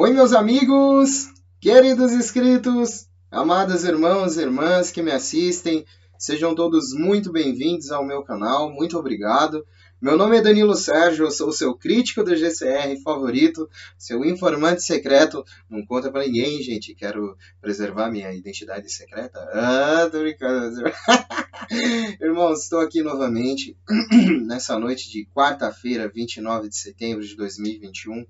Oi, meus amigos, queridos inscritos, amados irmãos e irmãs que me assistem, sejam todos muito bem-vindos ao meu canal, muito obrigado. Meu nome é Danilo Sérgio, eu sou o seu crítico do GCR favorito, seu informante secreto. Não conta pra ninguém, gente, quero preservar minha identidade secreta. Tô brincando. Irmãos, estou aqui novamente nessa noite de quarta-feira, 29 de setembro de 2021.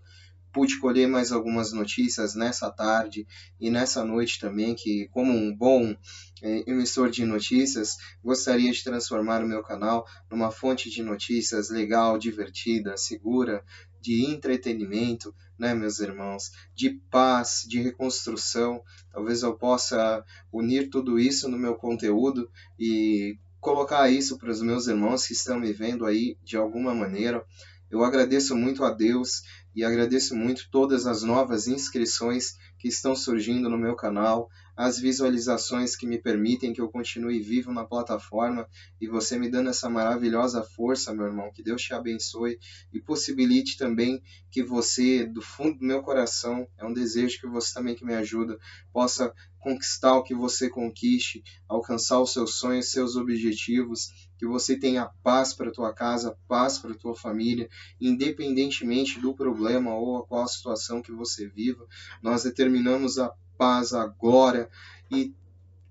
Pude colher mais algumas notícias nessa tarde e nessa noite também, que como um bom emissor de notícias, gostaria de transformar o meu canal numa fonte de notícias legal, divertida, segura, de entretenimento, né, meus irmãos, de paz, de reconstrução. Talvez eu possa unir tudo isso no meu conteúdo e colocar isso para os meus irmãos que estão me vendo aí de alguma maneira. Eu agradeço muito a Deus e agradeço muito todas as novas inscrições que estão surgindo no meu canal, as visualizações que me permitem que eu continue vivo na plataforma e você me dando essa maravilhosa força, meu irmão. Que Deus te abençoe e possibilite também que você, do fundo do meu coração, é um desejo que você também que me ajuda, possa conquistar o que você conquiste, alcançar os seus sonhos, seus objetivos, que você tenha paz para a tua casa, paz para a tua família, independentemente do problema ou a qual situação que você viva. Nós determinamos a paz, a glória e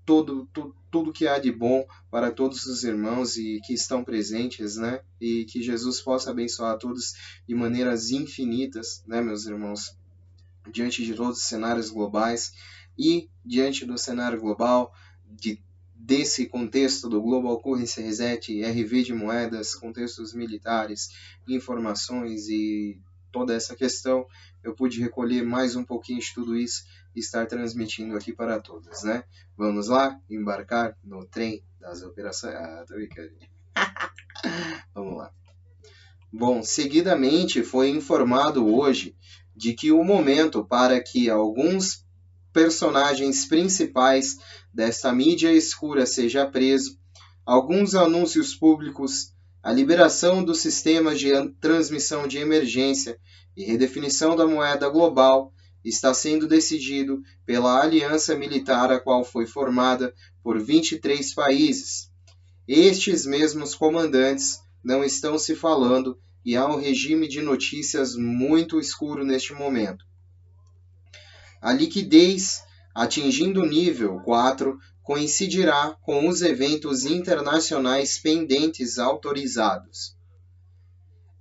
tudo que há de bom para todos os irmãos e que estão presentes, né? E que Jesus possa abençoar a todos de maneiras infinitas, né, meus irmãos? Diante de todos os cenários globais e diante do cenário global, desse contexto do Global Currency Reset, RV de moedas, contextos militares, informações e toda essa questão, eu pude recolher mais um pouquinho de tudo isso e estar transmitindo aqui para todos, né? Vamos lá? Embarcar no trem das operações. Tô brincando. Vamos lá. Bom, seguidamente foi informado hoje de que o momento para que alguns personagens principais desta mídia escura seja preso, alguns anúncios públicos, a liberação dos sistemas de transmissão de emergência e redefinição da moeda global está sendo decidido pela aliança militar a qual foi formada por 23 países. Estes mesmos comandantes não estão se falando e há um regime de notícias muito escuro neste momento. A liquidez, atingindo o nível 4, coincidirá com os eventos internacionais pendentes autorizados.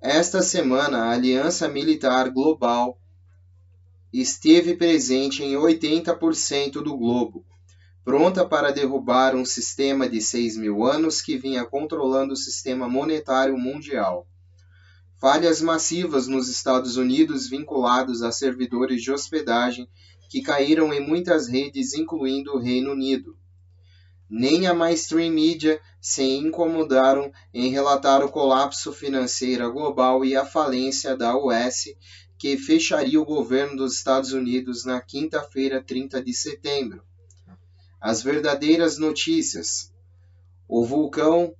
Esta semana, a Aliança Militar Global esteve presente em 80% do globo, pronta para derrubar um sistema de 6.000 anos que vinha controlando o sistema monetário mundial. Falhas massivas nos Estados Unidos vinculados a servidores de hospedagem que caíram em muitas redes, incluindo o Reino Unido. Nem a mainstream media se incomodaram em relatar o colapso financeiro global e a falência da US, que fecharia o governo dos Estados Unidos na quinta-feira, 30 de setembro. As verdadeiras notícias. O vulcão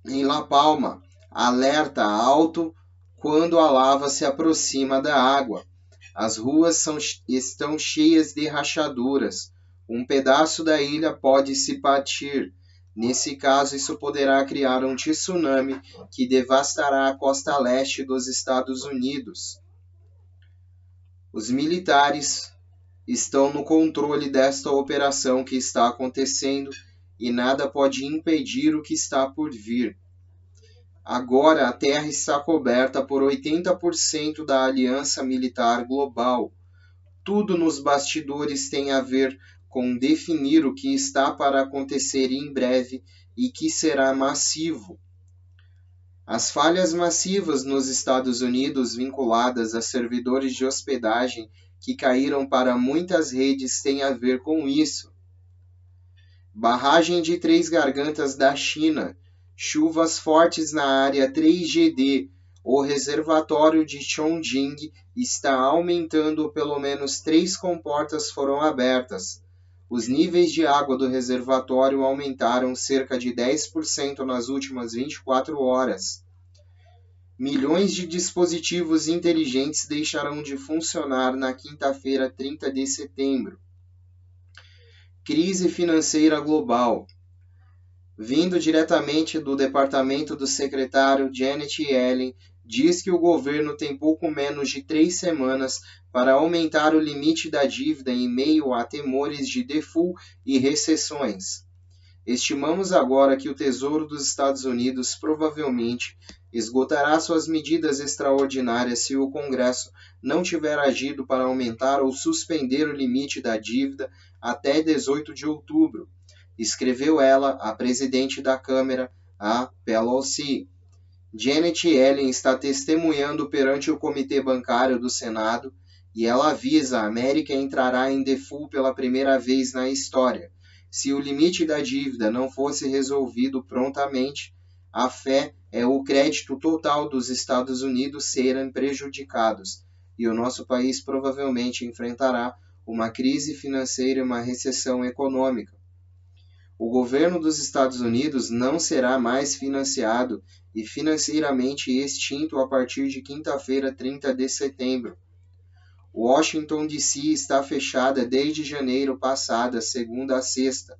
em La Palma alerta alto quando a lava se aproxima da água. As ruas estão cheias de rachaduras. Um pedaço da ilha pode se partir. Nesse caso, isso poderá criar um tsunami que devastará a costa leste dos Estados Unidos. Os militares estão no controle desta operação que está acontecendo e nada pode impedir o que está por vir. Agora a Terra está coberta por 80% da Aliança Militar Global. Tudo nos bastidores tem a ver com definir o que está para acontecer em breve e que será massivo. As falhas massivas nos Estados Unidos vinculadas a servidores de hospedagem que caíram para muitas redes têm a ver com isso. Barragem de Três Gargantas da China. Chuvas fortes na área 3GD. O reservatório de Chongqing está aumentando, pelo menos 3 comportas foram abertas. Os níveis de água do reservatório aumentaram cerca de 10% nas últimas 24 horas. Milhões de dispositivos inteligentes deixarão de funcionar na quinta-feira, 30 de setembro. Crise financeira global. Vindo diretamente do departamento do secretário Janet Yellen, diz que o governo tem pouco menos de 3 semanas para aumentar o limite da dívida em meio a temores de default e recessões. Estimamos agora que o Tesouro dos Estados Unidos provavelmente esgotará suas medidas extraordinárias se o Congresso não tiver agido para aumentar ou suspender o limite da dívida até 18 de outubro, escreveu ela, a presidente da Câmara, a Pelosi. Janet Yellen está testemunhando perante o Comitê Bancário do Senado e ela avisa: a América entrará em default pela primeira vez na história. Se o limite da dívida não fosse resolvido prontamente, a fé é o crédito total dos Estados Unidos serem prejudicados e o nosso país provavelmente enfrentará uma crise financeira e uma recessão econômica. O governo dos Estados Unidos não será mais financiado e financeiramente extinto a partir de quinta-feira, 30 de setembro. Washington, D.C. está fechada desde janeiro passado, segunda a sexta.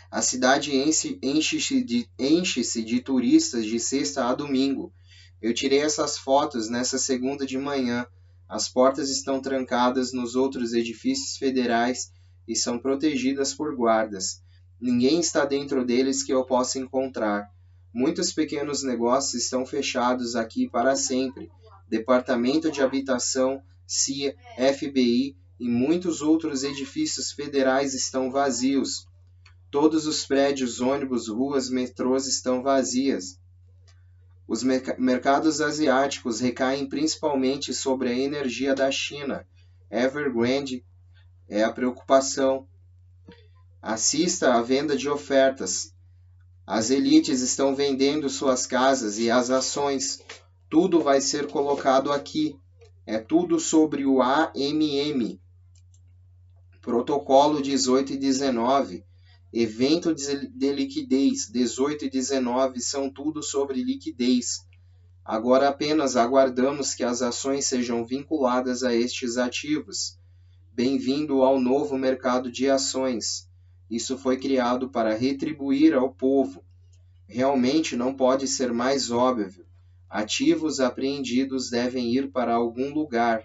A cidade enche-se de turistas de sexta a domingo. Eu tirei essas fotos nessa segunda de manhã. As portas estão trancadas nos outros edifícios federais e são protegidas por guardas. Ninguém está dentro deles que eu possa encontrar. Muitos pequenos negócios estão fechados aqui para sempre. Departamento de Habitação, CIA, FBI e muitos outros edifícios federais estão vazios. Todos os prédios, ônibus, ruas, metrôs estão vazias. Os mercados asiáticos recaem principalmente sobre a energia da China. Evergrande é a preocupação. Assista à venda de ofertas. As elites estão vendendo suas casas e as ações. Tudo vai ser colocado aqui. É tudo sobre o AMM. Protocolo 18 e 19. Evento de liquidez 18 e 19 são tudo sobre liquidez. Agora apenas aguardamos que as ações sejam vinculadas a estes ativos. Bem-vindo ao novo mercado de ações. Isso foi criado para retribuir ao povo. Realmente não pode ser mais óbvio. Ativos apreendidos devem ir para algum lugar.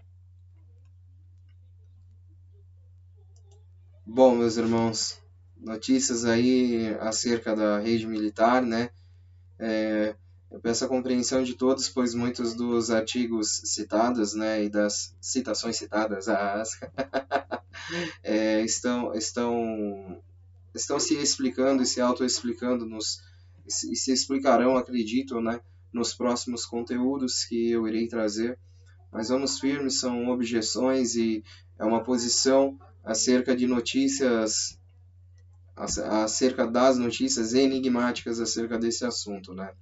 Bom, meus irmãos, notícias aí acerca da rede militar, né? Eu peço a compreensão de todos, pois muitos dos artigos citados, né, e das citações citadas estão se explicando e se autoexplicando e se explicarão, acredito, né, nos próximos conteúdos que eu irei trazer. Mas vamos firmes, são objeções e é uma posição acerca de notícias, acerca das notícias enigmáticas acerca desse assunto, né?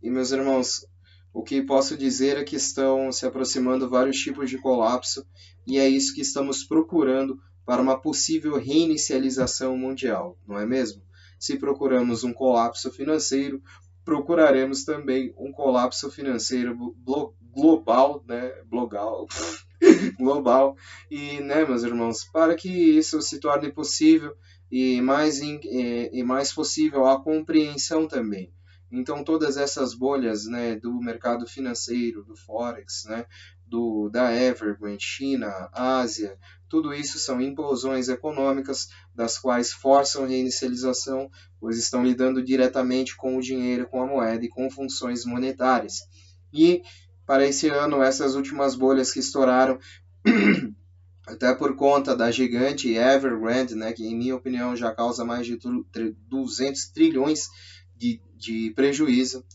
E, meus irmãos, o que posso dizer é que estão se aproximando vários tipos de colapso e é isso que estamos procurando para uma possível reinicialização mundial, não é mesmo? Se procuramos um colapso financeiro, procuraremos também um colapso financeiro global, né? Global. E, né, meus irmãos, para que isso se torne possível e mais possível a compreensão também. Então, todas essas bolhas, né, do mercado financeiro, do Forex, né, da Evergrande, China, Ásia, tudo isso são implosões econômicas, das quais forçam a reinicialização, pois estão lidando diretamente com o dinheiro, com a moeda e com funções monetárias. E, para esse ano, essas últimas bolhas que estouraram, até por conta da gigante Evergrande, né, que, em minha opinião, já causa mais de 200 trilhões de prejuízo,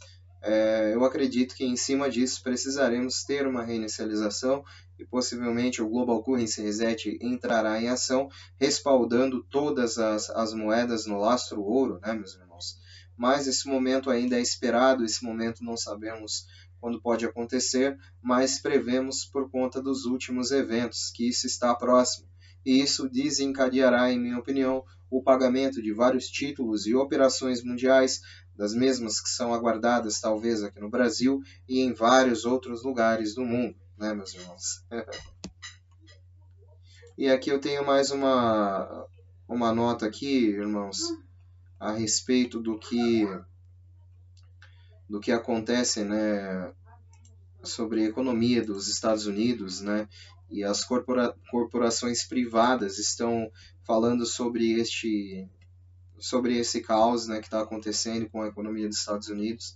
eu acredito que em cima disso precisaremos ter uma reinicialização e possivelmente o Global Currency Reset entrará em ação, respaldando todas as moedas no lastro ouro, né, meus irmãos? Mas esse momento ainda é esperado, esse momento não sabemos quando pode acontecer, mas prevemos por conta dos últimos eventos que isso está próximo. E isso desencadeará, em minha opinião, o pagamento de vários títulos e operações mundiais das mesmas que são aguardadas talvez aqui no Brasil e em vários outros lugares do mundo, né, meus irmãos? E aqui eu tenho mais uma nota aqui, irmãos, a respeito do que acontece, né, sobre a economia dos Estados Unidos, né, e as corporações privadas estão falando sobre esse caos, né, que está acontecendo com a economia dos Estados Unidos.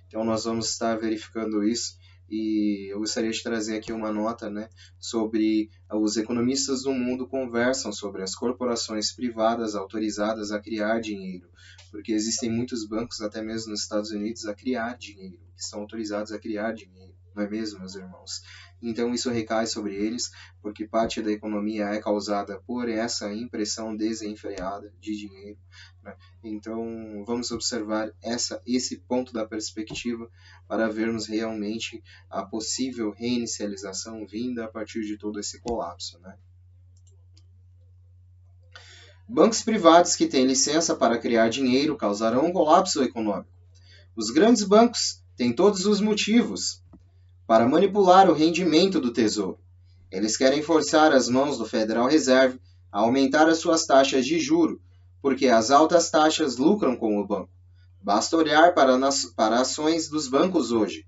Então nós vamos estar verificando isso e eu gostaria de trazer aqui uma nota, né, sobre os economistas do mundo conversam sobre as corporações privadas autorizadas a criar dinheiro, porque existem muitos bancos, até mesmo nos Estados Unidos, a criar dinheiro, que estão autorizados a criar dinheiro, não é mesmo, meus irmãos? Então isso recai sobre eles, porque parte da economia é causada por essa impressão desenfreada de dinheiro, né? Então vamos observar esse ponto da perspectiva para vermos realmente a possível reinicialização vinda a partir de todo esse colapso, né? Bancos privados que têm licença para criar dinheiro causarão um colapso econômico. Os grandes bancos têm todos os motivos para manipular o rendimento do Tesouro. Eles querem forçar as mãos do Federal Reserve a aumentar as suas taxas de juro, porque as altas taxas lucram com o banco. Basta olhar para ações dos bancos hoje.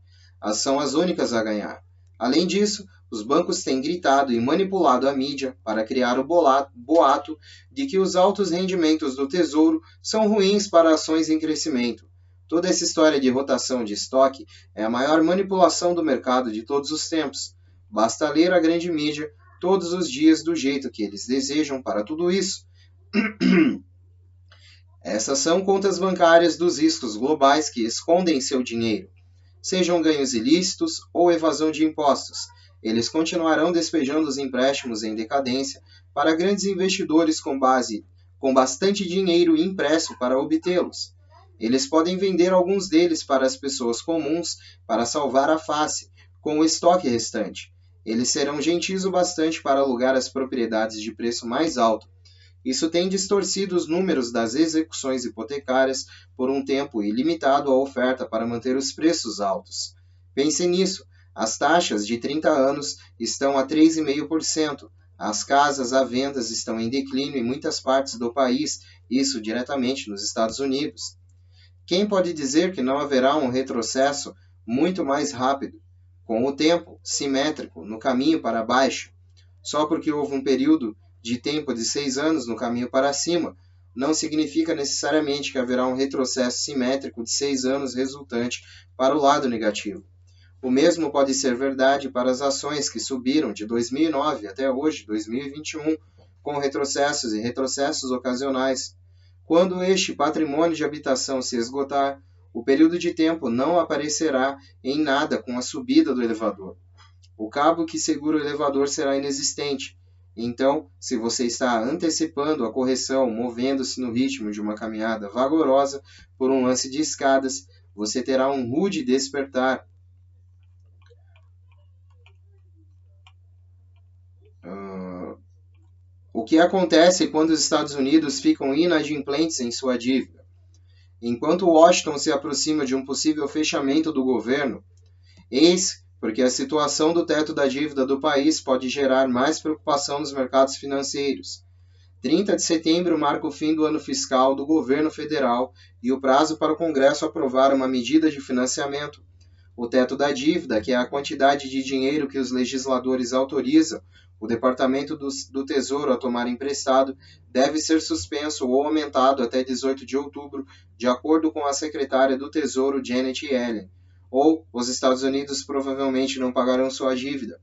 São as únicas a ganhar. Além disso, os bancos têm gritado e manipulado a mídia para criar o boato de que os altos rendimentos do Tesouro são ruins para ações em crescimento. Toda essa história de rotação de estoque é a maior manipulação do mercado de todos os tempos. Basta ler a grande mídia todos os dias do jeito que eles desejam para tudo isso. Essas são contas bancárias dos riscos globais que escondem seu dinheiro, sejam ganhos ilícitos ou evasão de impostos. Eles continuarão despejando os empréstimos em decadência para grandes investidores com bastante dinheiro impresso para obtê-los. Eles podem vender alguns deles para as pessoas comuns para salvar a face, com o estoque restante. Eles serão gentis o bastante para alugar as propriedades de preço mais alto. Isso tem distorcido os números das execuções hipotecárias por um tempo ilimitado à oferta para manter os preços altos. Pense nisso. As taxas de 30 anos estão a 3,5%. As casas à venda estão em declínio em muitas partes do país, isso diretamente nos Estados Unidos. Quem pode dizer que não haverá um retrocesso muito mais rápido, com o tempo simétrico no caminho para baixo? Só porque houve um período de tempo de 6 anos no caminho para cima, não significa necessariamente que haverá um retrocesso simétrico de 6 anos resultante para o lado negativo. O mesmo pode ser verdade para as ações que subiram de 2009 até hoje, 2021, com retrocessos e retrocessos ocasionais. Quando este patrimônio de habitação se esgotar, o período de tempo não aparecerá em nada com a subida do elevador. O cabo que segura o elevador será inexistente. Então, se você está antecipando a correção, movendo-se no ritmo de uma caminhada vagarosa por um lance de escadas, você terá um rude despertar. O que acontece quando os Estados Unidos ficam inadimplentes em sua dívida? Enquanto Washington se aproxima de um possível fechamento do governo, eis porque a situação do teto da dívida do país pode gerar mais preocupação nos mercados financeiros. 30 de setembro marca o fim do ano fiscal do governo federal e o prazo para o Congresso aprovar uma medida de financiamento. O teto da dívida, que é a quantidade de dinheiro que os legisladores autorizam o Departamento do Tesouro a tomar emprestado, deve ser suspenso ou aumentado até 18 de outubro, de acordo com a secretária do Tesouro Janet Yellen. Ou os Estados Unidos provavelmente não pagarão sua dívida.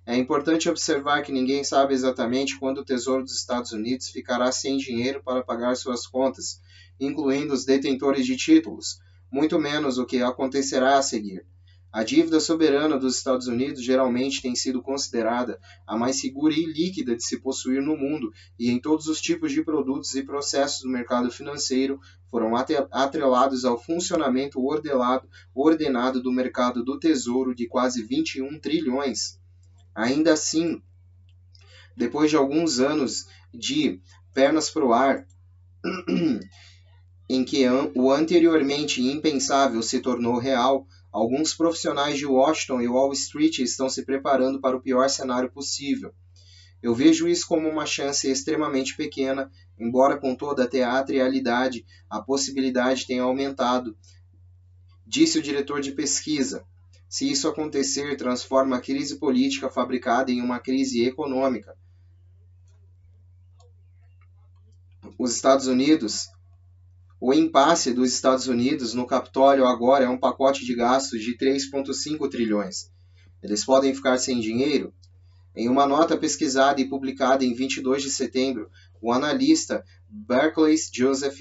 É importante observar que ninguém sabe exatamente quando o Tesouro dos Estados Unidos ficará sem dinheiro para pagar suas contas, incluindo os detentores de títulos, muito menos o que acontecerá a seguir. A dívida soberana dos Estados Unidos geralmente tem sido considerada a mais segura e líquida de se possuir no mundo, e em todos os tipos de produtos e processos do mercado financeiro foram atrelados ao funcionamento ordenado do mercado do tesouro de quase 21 trilhões. Ainda assim, depois de alguns anos de pernas para o ar, em que o anteriormente impensável se tornou real, alguns profissionais de Washington e Wall Street estão se preparando para o pior cenário possível. Eu vejo isso como uma chance extremamente pequena, embora com toda a teatralidade a possibilidade tenha aumentado, disse o diretor de pesquisa. Se isso acontecer, transforma a crise política fabricada em uma crise econômica. Os Estados Unidos, o impasse dos Estados Unidos no Capitólio agora é um pacote de gastos de 3,5 trilhões. Eles podem ficar sem dinheiro? Em uma nota pesquisada e publicada em 22 de setembro, o analista Barclay Joseph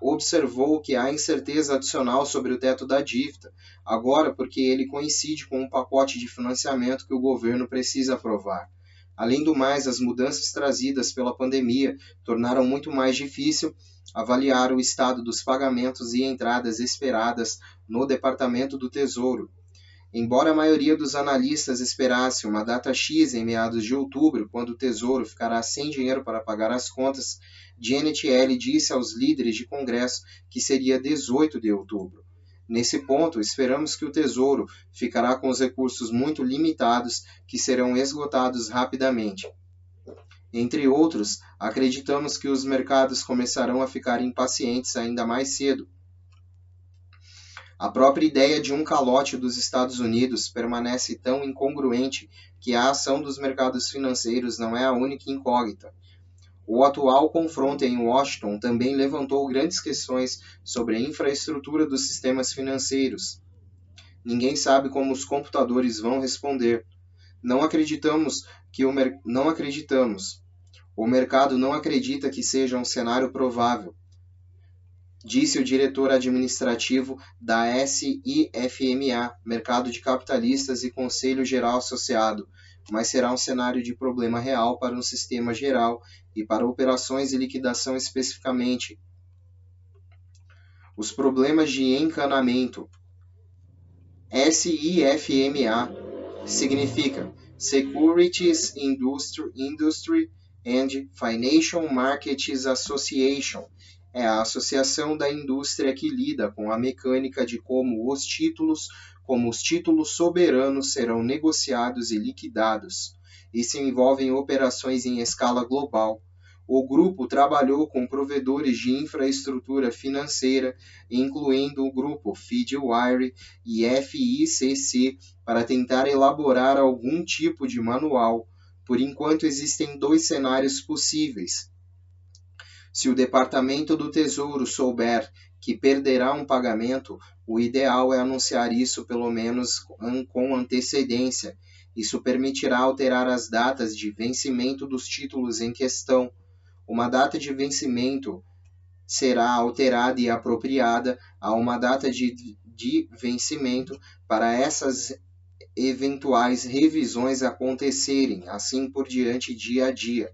observou que há incerteza adicional sobre o teto da dívida, agora porque ele coincide com um pacote de financiamento que o governo precisa aprovar. Além do mais, as mudanças trazidas pela pandemia tornaram muito mais difícil avaliar o estado dos pagamentos e entradas esperadas no Departamento do Tesouro. Embora a maioria dos analistas esperasse uma data X em meados de outubro, quando o Tesouro ficará sem dinheiro para pagar as contas, Janet Yellen disse aos líderes de Congresso que seria 18 de outubro. Nesse ponto, esperamos que o Tesouro ficará com os recursos muito limitados que serão esgotados rapidamente. Entre outros, acreditamos que os mercados começarão a ficar impacientes ainda mais cedo. A própria ideia de um calote dos Estados Unidos permanece tão incongruente que a ação dos mercados financeiros não é a única incógnita. O atual confronto em Washington também levantou grandes questões sobre a infraestrutura dos sistemas financeiros. Ninguém sabe como os computadores vão responder. Não acreditamos. O mercado não acredita que seja um cenário provável, disse o diretor administrativo da SIFMA, Mercado de Capitalistas e Conselho Geral Associado, mas será um cenário de problema real para um sistema geral e para operações e liquidação especificamente. Os problemas de encanamento. SIFMA significa Securities Industry and Financial Markets Association. É a associação da indústria que lida com a mecânica de como os títulos soberanos serão negociados e liquidados. Isso envolve operações em escala global. O grupo trabalhou com provedores de infraestrutura financeira, incluindo o grupo Fedwire e FICC, para tentar elaborar algum tipo de manual. Por enquanto, existem 2 cenários possíveis. Se o Departamento do Tesouro souber que perderá um pagamento, o ideal é anunciar isso pelo menos com antecedência. Isso permitirá alterar as datas de vencimento dos títulos em questão. Uma data de vencimento será alterada e apropriada a uma data de vencimento para essas eventuais revisões acontecerem, assim por diante dia a dia.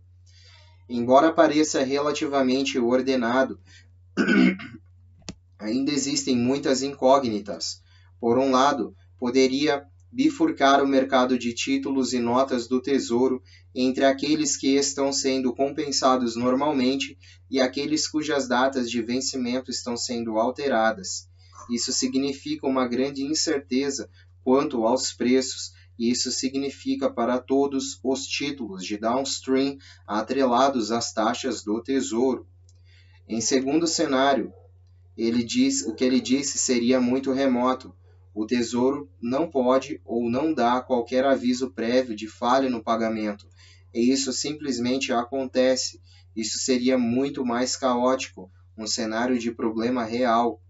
Embora pareça relativamente ordenado, ainda existem muitas incógnitas. Por um lado, poderia bifurcar o mercado de títulos e notas do Tesouro entre aqueles que estão sendo compensados normalmente e aqueles cujas datas de vencimento estão sendo alteradas. Isso significa uma grande incerteza quanto aos preços, e isso significa para todos os títulos de downstream atrelados às taxas do Tesouro. Em segundo cenário, o que ele disse seria muito remoto. O Tesouro não pode ou não dá qualquer aviso prévio de falha no pagamento, e isso simplesmente acontece. Isso seria muito mais caótico, um cenário de problema real.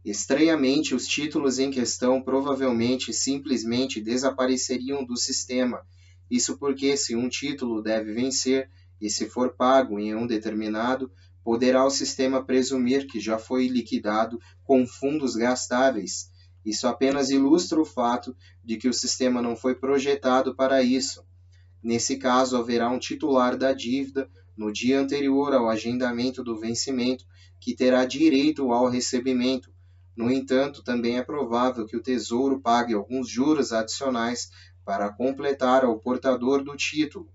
Estranhamente, os títulos em questão provavelmente simplesmente desapareceriam do sistema. Isso porque, se um título deve vencer e se for pago em um determinado, poderá o sistema presumir que já foi liquidado com fundos gastáveis. Isso apenas ilustra o fato de que o sistema não foi projetado para isso. Nesse caso, haverá um titular da dívida no dia anterior ao agendamento do vencimento que terá direito ao recebimento. No entanto, também é provável que o Tesouro pague alguns juros adicionais para completar ao portador do título.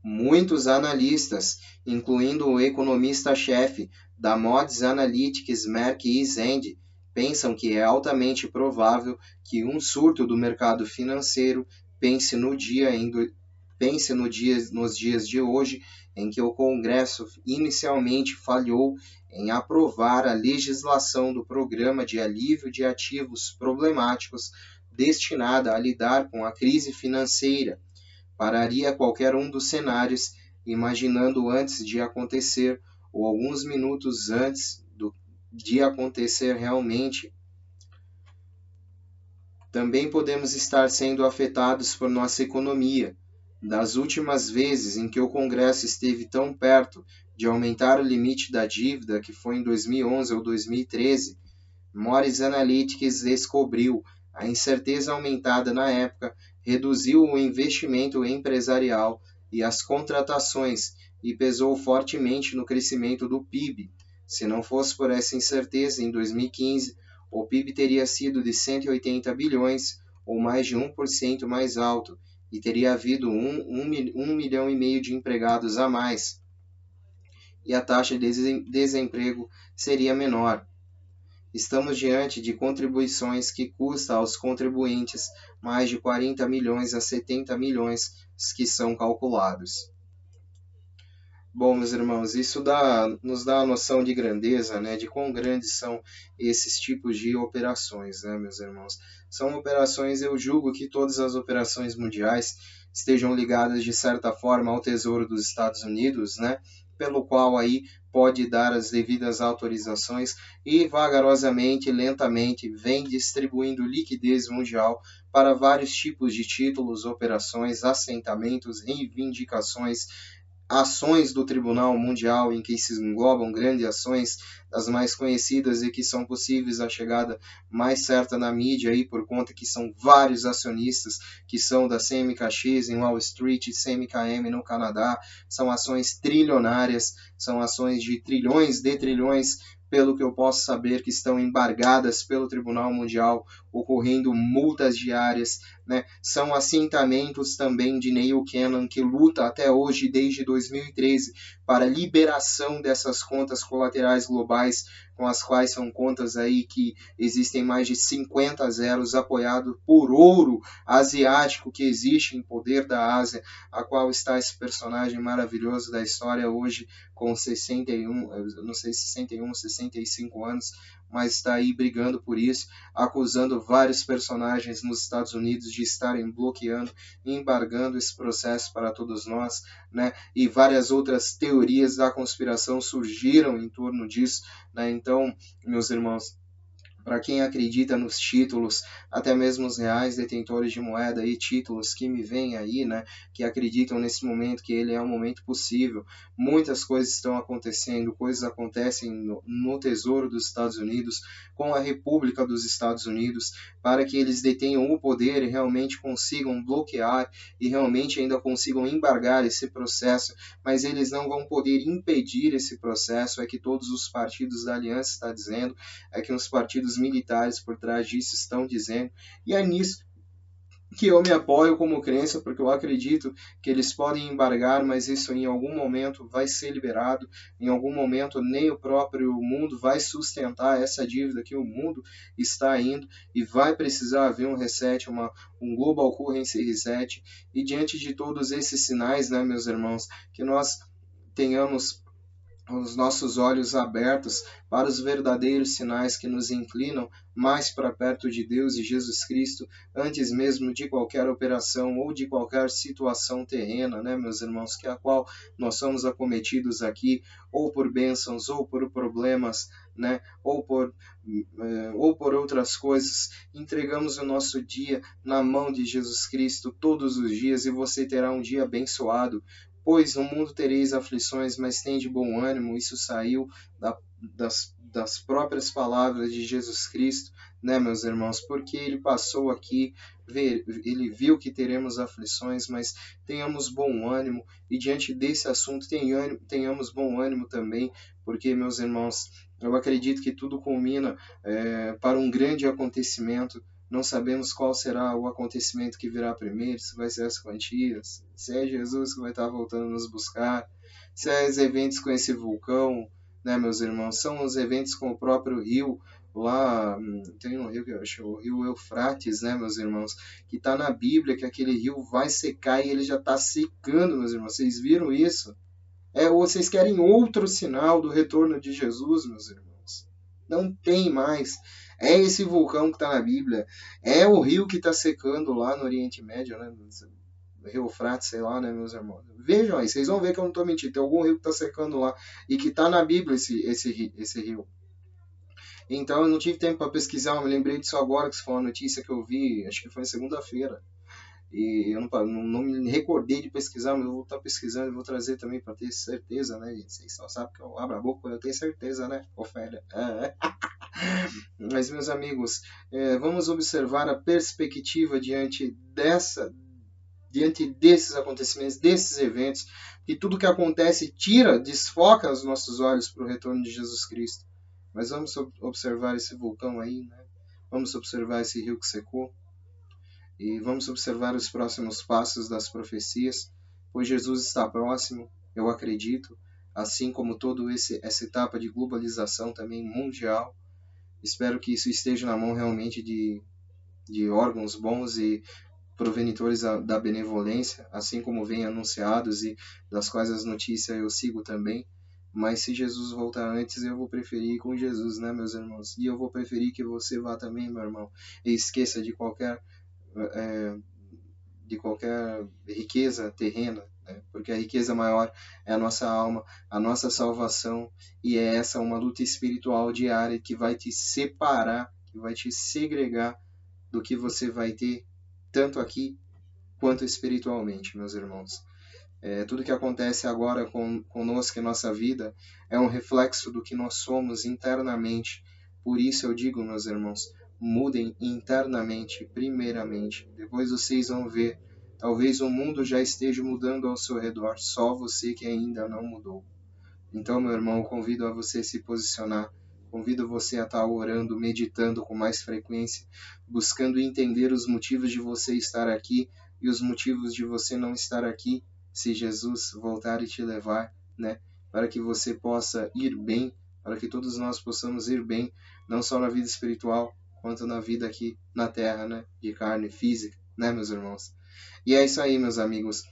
Muitos analistas, incluindo o economista-chefe da Moody's Analytics, Mark E. Zandi, pensam que é altamente provável que um surto do mercado financeiro nos dias de hoje, em que o Congresso inicialmente falhou em aprovar a legislação do Programa de Alívio de Ativos Problemáticos destinada a lidar com a crise financeira. Pararia qualquer um dos cenários, imaginando antes de acontecer ou alguns minutos antes de acontecer realmente. Também podemos estar sendo afetados por nossa economia. Das últimas vezes em que o Congresso esteve tão perto de aumentar o limite da dívida, que foi em 2011 ou 2013, Moody's Analytics descobriu a incerteza aumentada na época, reduziu o investimento empresarial e as contratações e pesou fortemente no crescimento do PIB. Se não fosse por essa incerteza, em 2015, o PIB teria sido de 180 bilhões, ou mais de 1% mais alto, e teria havido 1,5 milhão de empregados a mais, e a taxa de desemprego seria menor. Estamos diante de contribuições que custam aos contribuintes mais de 40 milhões a 70 milhões que são calculados. Bom, meus irmãos, isso nos dá a noção de grandeza, né, de quão grandes são esses tipos de operações, né, meus irmãos. São operações, eu julgo que todas as operações mundiais estejam ligadas de certa forma ao Tesouro dos Estados Unidos, né, pelo qual aí pode dar as devidas autorizações e vagarosamente, lentamente, vem distribuindo liquidez mundial para vários tipos de títulos, operações, assentamentos, reivindicações, ações do Tribunal Mundial, em que se englobam grandes ações, das mais conhecidas e que são possíveis a chegada mais certa na mídia, aí, por conta que são vários acionistas que são da CMKX em Wall Street, CMKM no Canadá, são ações trilionárias, são ações de trilhões, pelo que eu posso saber, que estão embargadas pelo Tribunal Mundial, ocorrendo multas diárias, né? São assentamentos também de Neil Cannon, que luta até hoje, desde 2013, para a liberação dessas contas colaterais globais, com as quais são contas aí que existem mais de 50 zeros, apoiado por ouro asiático que existe em poder da Ásia, a qual está esse personagem maravilhoso da história hoje, com 61, não sei, 61, 65 anos, mas está aí brigando por isso, acusando vários personagens nos Estados Unidos de estarem bloqueando e embargando esse processo para todos nós, né? E várias outras teorias da conspiração surgiram em torno disso, né? Então, meus irmãos, para quem acredita nos títulos, até mesmo os reais detentores de moeda e títulos que me vêm aí, né, que acreditam nesse momento que ele é um momento possível. Muitas coisas estão acontecendo, coisas acontecem no Tesouro dos Estados Unidos, com a República dos Estados Unidos, para que eles detenham o poder e realmente consigam bloquear e realmente ainda consigam embargar esse processo, mas eles não vão poder impedir esse processo, é que todos os partidos da aliança estão dizendo, é que os partidos militares por trás disso estão dizendo, e é nisso que eu me apoio como crença, porque eu acredito que eles podem embargar, mas isso em algum momento vai ser liberado, em algum momento nem o próprio mundo vai sustentar essa dívida que o mundo está indo, e vai precisar haver um reset, um global currency reset, e diante de todos esses sinais, né, meus irmãos, que nós tenhamos os nossos olhos abertos para os verdadeiros sinais que nos inclinam mais para perto de Deus e Jesus Cristo, antes mesmo de qualquer operação ou de qualquer situação terrena, né, meus irmãos, que a qual nós somos acometidos aqui, ou por bênçãos, ou por problemas, né, ou por outras coisas. Entregamos o nosso dia na mão de Jesus Cristo todos os dias, e você terá um dia abençoado. Pois no mundo tereis aflições, mas tende bom ânimo. Isso saiu das próprias palavras de Jesus Cristo, né, meus irmãos? Porque ele passou aqui, ele viu que teremos aflições, mas tenhamos bom ânimo. E diante desse assunto, tenhamos bom ânimo também, porque, meus irmãos, eu acredito que tudo culmina para um grande acontecimento não sabemos qual será o acontecimento que virá primeiro, se vai ser as quantias, se é Jesus que vai estar voltando nos buscar, se é os eventos com esse vulcão, né, meus irmãos, são os eventos com o próprio rio, lá tem um rio que eu acho, o rio Eufrates, né, meus irmãos, que está na Bíblia, que aquele rio vai secar e ele já está secando, meus irmãos, vocês viram isso? Ou vocês querem outro sinal do retorno de Jesus, meus irmãos? Não tem mais. É esse vulcão que está na Bíblia. É o rio que está secando lá no Oriente Médio, né? Rio Eufrates, sei lá, né, meus irmãos? Vejam aí, vocês vão ver que eu não estou mentindo. Tem algum rio que está secando lá e que está na Bíblia esse rio. Então eu não tive tempo para pesquisar, eu me lembrei disso agora, que isso foi uma notícia que eu vi, acho que foi segunda-feira. E eu não me recordei de pesquisar, mas eu vou estar pesquisando e vou trazer também para ter certeza, né? Vocês só sabem que eu abro a boca quando eu tenho certeza, né? Ofélia. Mas, meus amigos, vamos observar a perspectiva diante desses acontecimentos, desses eventos, que tudo que acontece desfoca os nossos olhos para o retorno de Jesus Cristo. Mas vamos observar esse vulcão aí, né? Vamos observar esse rio que secou. E vamos observar os próximos passos das profecias, pois Jesus está próximo, eu acredito, assim como toda essa etapa de globalização também mundial. Espero que isso esteja na mão realmente de órgãos bons e provenitores da benevolência, assim como vem anunciados e das quais as notícias eu sigo também. Mas se Jesus voltar antes, eu vou preferir ir com Jesus, né, meus irmãos? E eu vou preferir que você vá também, meu irmão, e esqueça de qualquer riqueza terrena, né? Porque a riqueza maior é a nossa alma, a nossa salvação, e é essa uma luta espiritual diária que vai te separar, que vai te segregar do que você vai ter tanto aqui quanto espiritualmente, meus irmãos. Tudo que acontece agora conosco em nossa vida é um reflexo do que nós somos internamente. Por isso eu digo, meus irmãos, mudem internamente, primeiramente. Depois vocês vão ver. Talvez o mundo já esteja mudando ao seu redor, só você que ainda não mudou. Então, meu irmão, convido a você se posicionar. Convido você a estar orando, meditando com mais frequência, buscando entender os motivos de você estar aqui e os motivos de você não estar aqui, se Jesus voltar e te levar, né? Para que você possa ir bem, para que todos nós possamos ir bem, não só na vida espiritual, quanto na vida aqui na terra, né? De carne física, né, meus irmãos? E é isso aí, meus amigos.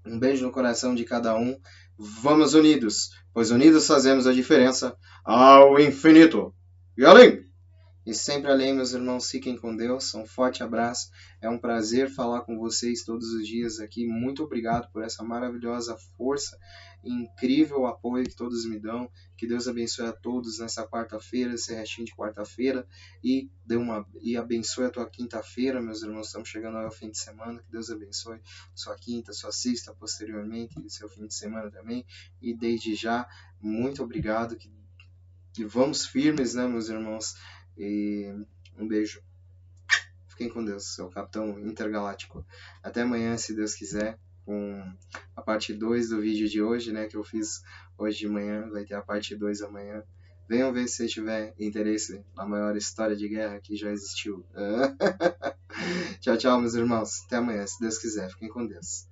Um beijo no coração de cada um. Vamos unidos, pois unidos fazemos a diferença ao infinito e além. E sempre além, meus irmãos, fiquem com Deus. Um forte abraço. É um prazer falar com vocês todos os dias aqui. Muito obrigado por essa maravilhosa força e incrível apoio que todos me dão. Que Deus abençoe a todos nessa quarta-feira, esse restinho de quarta-feira. E abençoe a tua quinta-feira, meus irmãos. Estamos chegando ao fim de semana. Que Deus abençoe sua quinta, sua sexta, posteriormente, e seu fim de semana também. E desde já, muito obrigado. Que vamos firmes, né, meus irmãos? E um beijo. Fiquem com Deus, seu Capitão Intergaláctico. Até amanhã, se Deus quiser, com a parte 2 do vídeo de hoje, né, que eu fiz hoje de manhã. Vai ter a parte 2 amanhã. Venham ver se você tiver interesse na maior história de guerra que já existiu. Tchau, tchau, meus irmãos. Até amanhã, se Deus quiser. Fiquem com Deus.